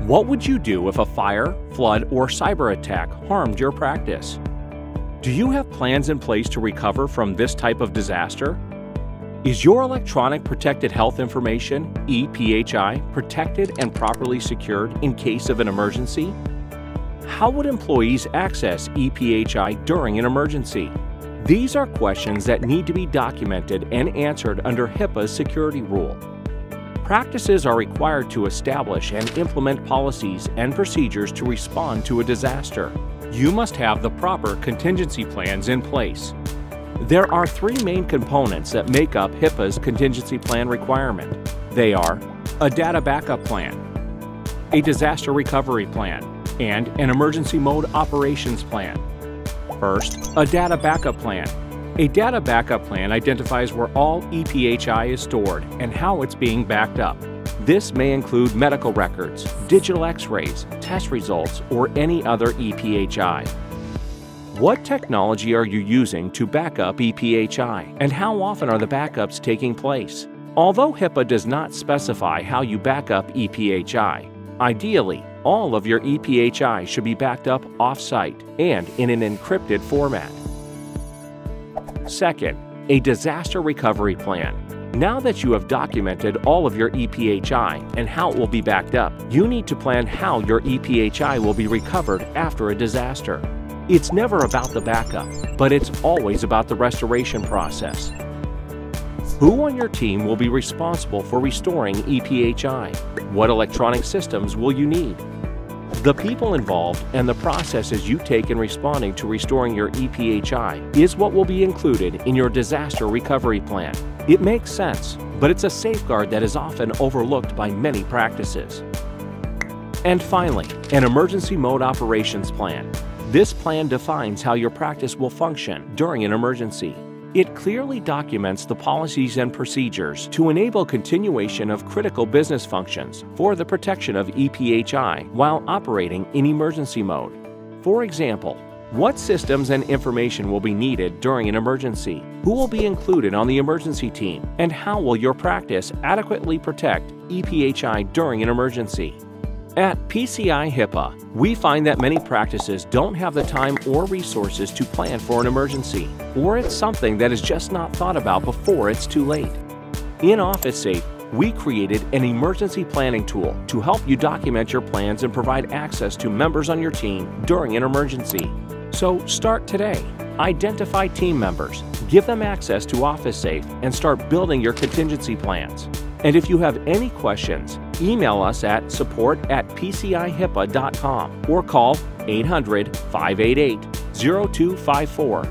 What would you do if a fire, flood, or cyber attack harmed your practice? Do you have plans in place to recover from this type of disaster? Is your electronic protected health information, ePHI, protected and properly secured in case of an emergency? How would employees access ePHI during an emergency? These are questions that need to be documented and answered under HIPAA's security rule. Practices are required to establish and implement policies and procedures to respond to a disaster. You must have the proper contingency plans in place. There are three main components that make up HIPAA's contingency plan requirement. They are a data backup plan, a disaster recovery plan, and an emergency mode operations plan. First, a data backup plan. A data backup plan identifies where all ePHI is stored and how it's being backed up. This may include medical records, digital x-rays, test results, or any other ePHI. What technology are you using to back up ePHI, and how often are the backups taking place? Although HIPAA does not specify how you back up ePHI, ideally, all of your ePHI should be backed up off-site and in an encrypted format. Second, a disaster recovery plan. Now that you have documented all of your ePHI and how it will be backed up, you need to plan how your ePHI will be recovered after a disaster. It's never about the backup, but it's always about the restoration process. Who on your team will be responsible for restoring ePHI? What electronic systems will you need? The people involved and the processes you take in responding to restoring your ePHI is what will be included in your disaster recovery plan. It makes sense, but it's a safeguard that is often overlooked by many practices. And finally, an emergency mode operations plan. This plan defines how your practice will function during an emergency. It clearly documents the policies and procedures to enable continuation of critical business functions for the protection of ePHI while operating in emergency mode. For example, what systems and information will be needed during an emergency? Who will be included on the emergency team? And how will your practice adequately protect ePHI during an emergency? At PCI HIPAA, we find that many practices don't have the time or resources to plan for an emergency, or it's something that is just not thought about before it's too late. In OfficeSafe, we created an emergency planning tool to help you document your plans and provide access to members on your team during an emergency. So start today. Identify team members, give them access to OfficeSafe, and start building your contingency plans. And if you have any questions, email us at support@pcihipaa.com or call 800-588-0254.